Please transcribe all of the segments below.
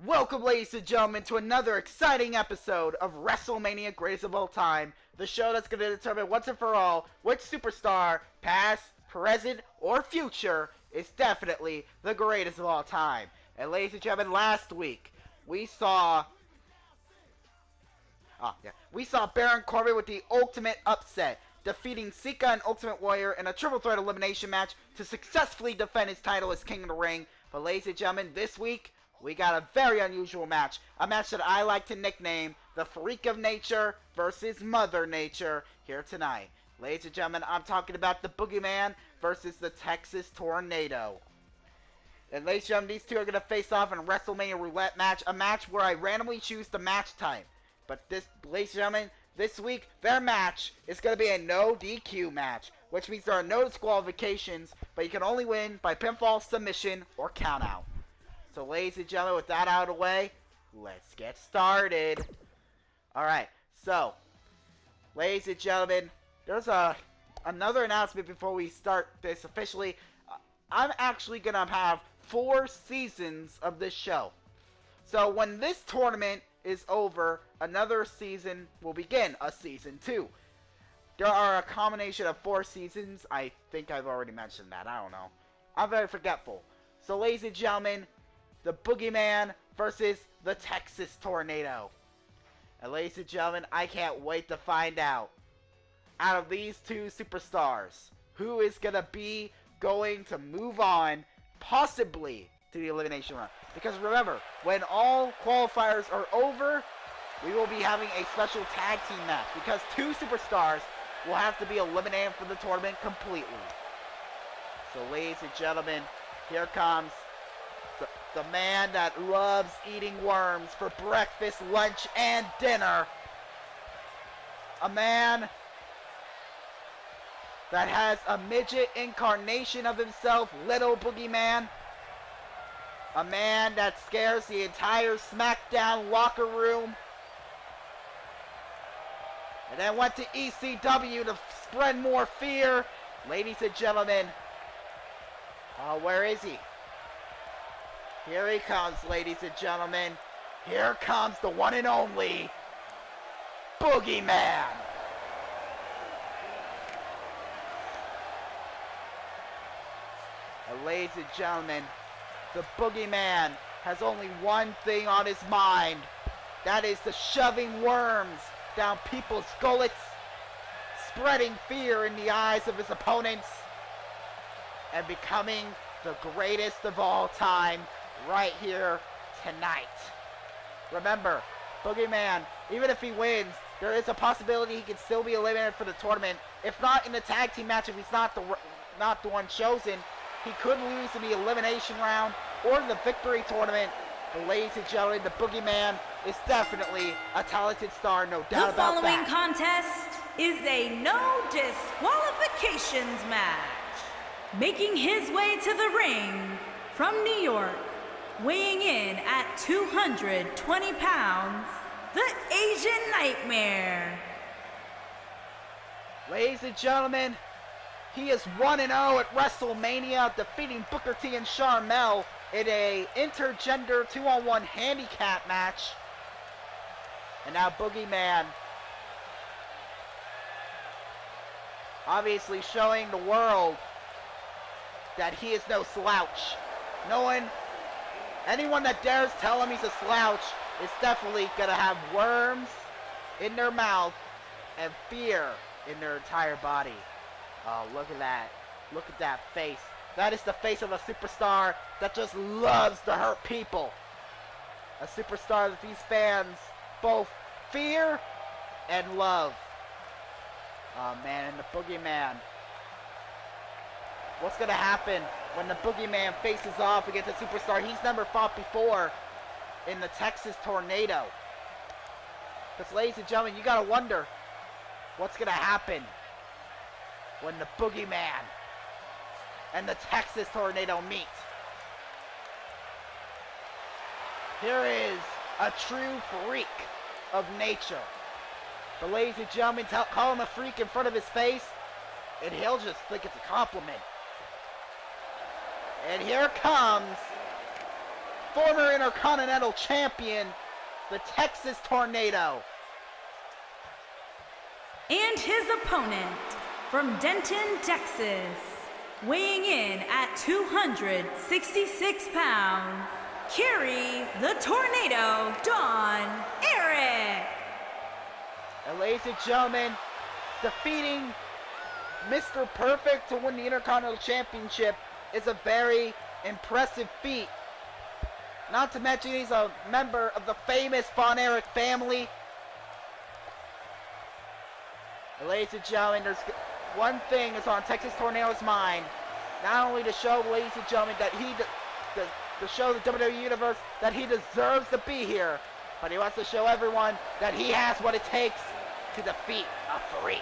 Welcome, ladies and gentlemen, to another exciting episode of WrestleMania Greatest of All Time, the show that's going to determine once and for all which superstar, past, present, or future, is definitely the greatest of all time. And ladies and gentlemen, last week, we saw Baron Corbin with the ultimate upset, defeating Sika and Ultimate Warrior in a triple threat elimination match to successfully defend his title as King of the Ring. But ladies and gentlemen, this week, we got a very unusual match. A match that I like to nickname the Freak of Nature versus Mother Nature here tonight. Ladies and gentlemen, I'm talking about the Boogeyman versus the Texas Tornado. And ladies and gentlemen, these two are going to face off in a WrestleMania Roulette match. A match where I randomly choose the match type. But this, ladies and gentlemen, this week, their match is going to be a no DQ match. Which means there are no disqualifications, but you can only win by pinfall, submission, or countout. So, ladies and gentlemen, with that out of the way, let's get started. Alright, so, ladies and gentlemen, there's another announcement before we start this officially. I'm actually going to have 4 seasons of this show. So, when this tournament is over, another season will begin, a season 2. There are a combination of 4 seasons. I think I've already mentioned that. I don't know. I'm very forgetful. So, ladies and gentlemen, the Boogeyman versus the Texas Tornado. And ladies and gentlemen, I can't wait to find out of these two superstars, who is going to be going to move on, possibly, to the elimination run. Because remember, when all qualifiers are over, we will be having a special tag team match. Because 2 superstars will have to be eliminated from the tournament completely. So ladies and gentlemen, here comes the man that loves eating worms for breakfast, lunch, and dinner. A man that has a midget incarnation of himself, Little Boogeyman. A man that scares the entire SmackDown locker room. And then went to ECW to spread more fear. Ladies and gentlemen, where is he? Here he comes, ladies and gentlemen. Here comes the one and only Boogeyman. And ladies and gentlemen, the Boogeyman has only one thing on his mind. That is the shoving worms down people's gullets, spreading fear in the eyes of his opponents, and becoming the greatest of all time right here tonight. Remember, Boogeyman, even if he wins, there is a possibility he can still be eliminated for the tournament. If not in the tag team match, if he's not the one chosen, he could lose in the elimination round or the victory tournament. But ladies and gentlemen, the Boogeyman is definitely a talented star, no doubt about that. The following contest is a no disqualifications match. Making his way to the ring from New York, weighing in at 220 pounds, the Asian Nightmare. Ladies and gentlemen, he is 1-0 at WrestleMania, defeating Booker T and Sharmell in a intergender 2-on-1 handicap match. And now Boogeyman, obviously showing the world that he is no slouch. Anyone that dares tell him he's a slouch is definitely going to have worms in their mouth and fear in their entire body. Oh, look at that. Look at that face. That is the face of a superstar that just loves to hurt people. A superstar that these fans both fear and love. Oh, man, and the Boogeyman. What's going to happen when the Boogeyman faces off against a superstar he's never fought before in the Texas Tornado? Because, ladies and gentlemen, you got to wonder what's going to happen when the Boogeyman and the Texas Tornado meet. Here is a true freak of nature. But ladies and gentlemen, call him a freak in front of his face, and he'll just think it's a compliment. And here comes former Intercontinental Champion, the Texas Tornado. And his opponent from Denton, Texas, weighing in at 266 pounds, Kerry the Tornado Don Eric. And ladies and gentlemen, defeating Mr. Perfect to win the Intercontinental Championship is a very impressive feat. Not to mention he's a member of the famous Von Erich family. And ladies and gentlemen, there's one thing that's on Texas Tornado's mind. Not only to show, ladies and gentlemen, that to show the WWE Universe that he deserves to be here, but he wants to show everyone that he has what it takes to defeat a freak.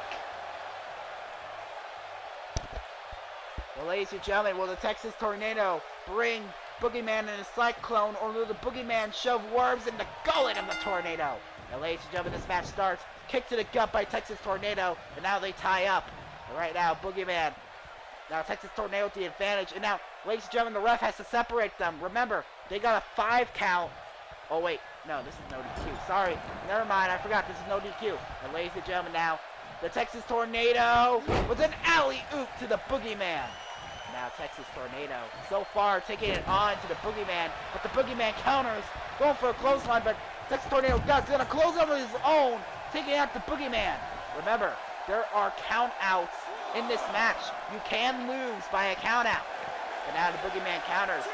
Well, ladies and gentlemen, will the Texas Tornado bring Boogeyman and his Cyclone, or will the Boogeyman shove worms in the gullet of the Tornado? Now, ladies and gentlemen, this match starts. Kick to the gut by Texas Tornado, and now they tie up. And right now, Boogeyman. Now, Texas Tornado with the advantage. And now, ladies and gentlemen, the ref has to separate them. Remember, they got a 5 count. Oh, wait. No, this is no DQ. Sorry. Never mind. I forgot. This is no DQ. And ladies and gentlemen, now, the Texas Tornado with an alley-oop to the Boogeyman. Now, Texas Tornado so far taking it on to the Boogeyman, but the Boogeyman counters, going for a clothesline, but Texas Tornado does. He's going to close over his own, taking out the Boogeyman. Remember, there are count-outs in this match. You can lose by a count-out. And now the Boogeyman counters.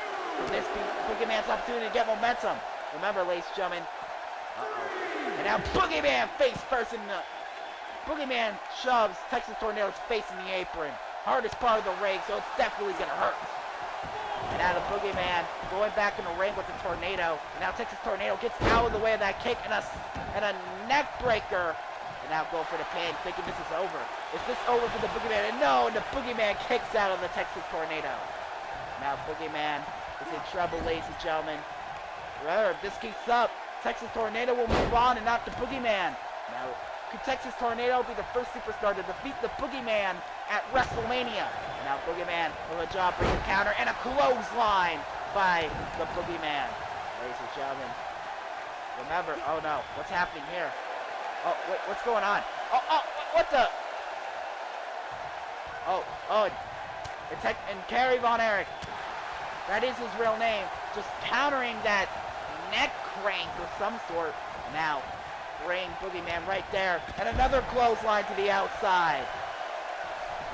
This Boogeyman's opportunity to get momentum. Remember, ladies and gentlemen. And now Boogeyman face first in the... Boogeyman shoves Texas Tornado's face in the apron. Hardest part of the ring, so it's definitely going to hurt. And now the Boogeyman going back in the ring with the Tornado. And now Texas Tornado gets out of the way of that kick and a neck breaker. And now go for the pin, thinking this is over. Is this over for the Boogeyman? And no, and the Boogeyman kicks out of the Texas Tornado. Now Boogeyman is in trouble, ladies and gentlemen. Remember, if this keeps up, Texas Tornado will move on and not the Boogeyman. Now, could Texas Tornado be the first superstar to defeat the Boogeyman at WrestleMania? And now Boogeyman with a jawbreaker counter and a clothesline by the Boogeyman. Ladies and gentlemen, remember, oh no, what's happening here? Oh, wait, what's going on? What the? And Kerry Von Erich, that is his real name, just countering that neck crank of some sort. Now, bring Boogeyman right there, and another clothesline to the outside.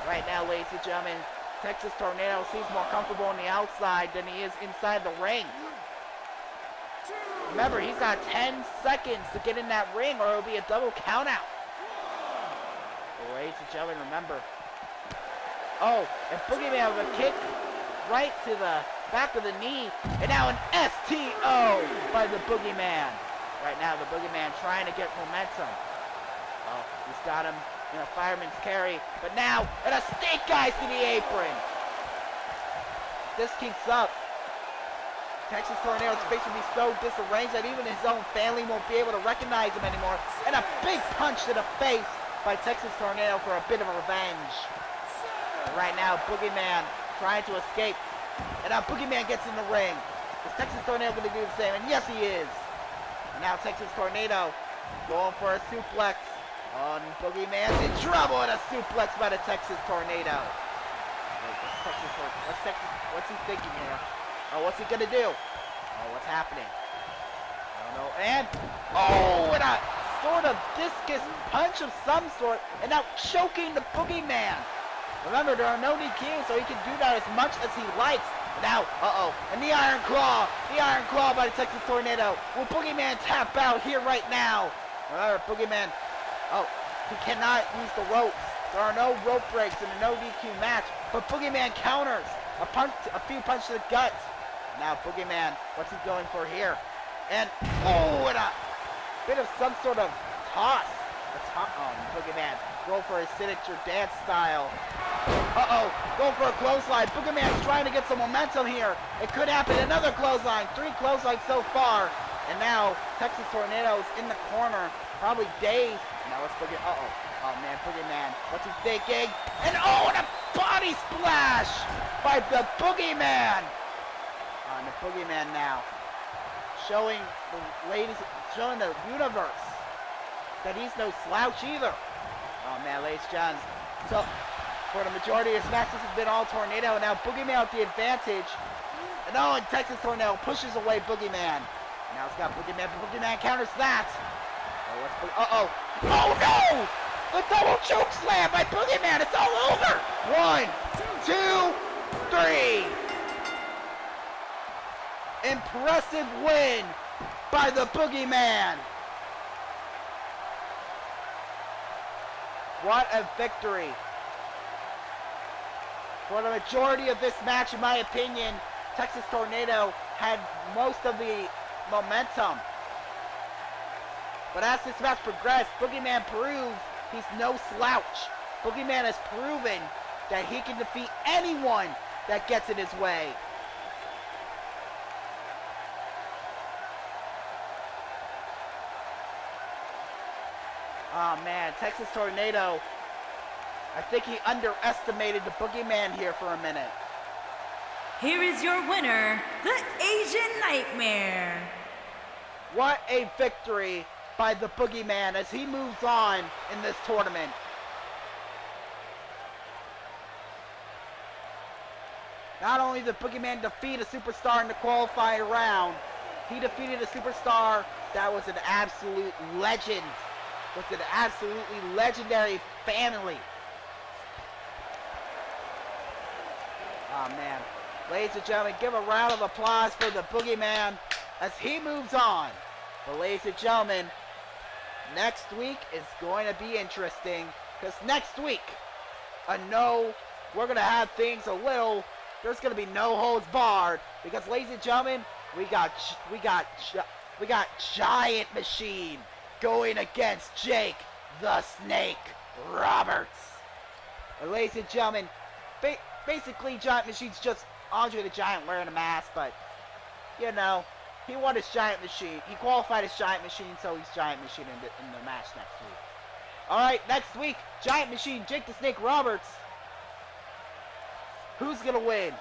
Right now, ladies and gentlemen, Texas Tornado seems more comfortable on the outside than he is inside the ring. Remember, he's got 10 seconds to get in that ring, or it'll be a double countout. Ladies and gentlemen, remember. Oh, and Boogeyman with a kick right to the back of the knee, and now an STO by the Boogeyman. Right now, the Boogeyman trying to get momentum. Oh, he's got him in a fireman's carry. But now, and a snake eyes to the apron. This keeps up. Texas Tornado's face will be so disarranged that even his own family won't be able to recognize him anymore. And a big punch to the face by Texas Tornado for a bit of a revenge. And right now, Boogeyman trying to escape. And now Boogeyman gets in the ring. Is Texas Tornado going to do the same? And yes, he is. And now Texas Tornado going for a suplex on Boogeyman's in trouble, and a suplex by the Texas Tornado. What's he thinking here? Oh, what's he gonna do? Oh, what's happening? I don't know. And and a sort of discus punch of some sort, and now choking the Boogeyman. Remember, there are no DQs, so he can do that as much as he likes. Now, and the Iron Claw by the Texas Tornado. Will Boogeyman tap out here right now? Remember, Boogeyman, he cannot use the ropes. There are no rope breaks in a no DQ match, but Boogeyman counters. A few punches to the gut. Now, Boogeyman, what's he going for here? And, and a bit of some sort of toss. Boogeyman going for his signature dance style. Going for a clothesline. Boogeyman's trying to get some momentum here. It could happen. Another clothesline. 3 clotheslines so far. And now Texas Tornado's in the corner, probably dazed. Now let's Boogeyman. Oh man, Boogeyman. What's he thinking? And and a body splash by the Boogeyman. And the Boogeyman now showing the universe that he's no slouch either. Oh man, ladies and gentlemen. So, for the majority of his matches has been all Tornado, and now Boogeyman with the advantage. And Texas Tornado pushes away Boogeyman. Now it's got Boogeyman, but Boogeyman counters that. Oh no! The double choke slam by Boogeyman, it's all over! 1, 2, 3. Impressive win by the Boogeyman. What a victory. For the majority of this match, in my opinion, Texas Tornado had most of the momentum. But as this match progressed, Boogeyman proved he's no slouch. Boogeyman has proven that he can defeat anyone that gets in his way. Oh man, Texas Tornado, I think he underestimated the Boogeyman here for a minute. Here is your winner, the Asian Nightmare. What a victory by the Boogeyman as he moves on in this tournament. Not only did Boogeyman defeat a superstar in the qualifying round, he defeated a superstar that was an absolute legend, with an absolutely legendary family. Oh man. Ladies and gentlemen, give a round of applause for the Boogeyman as he moves on. But ladies and gentlemen, next week is going to be interesting, because next week, we're going to have things there's going to be no holds barred, because ladies and gentlemen, we got Giant Machine going against Jake the Snake Roberts. And ladies and gentlemen, basically Giant Machine's just Andre the Giant wearing a mask, but you know, he won his Giant Machine. He qualified as Giant Machine, so he's Giant Machine in the match next week. Alright, next week, Giant Machine, Jake the Snake Roberts. Who's gonna win?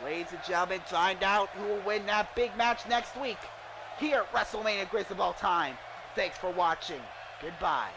Ladies and gentlemen, find out who will win that big match next week here at WrestleMania Greatest of All Time. Thanks for watching. Goodbye.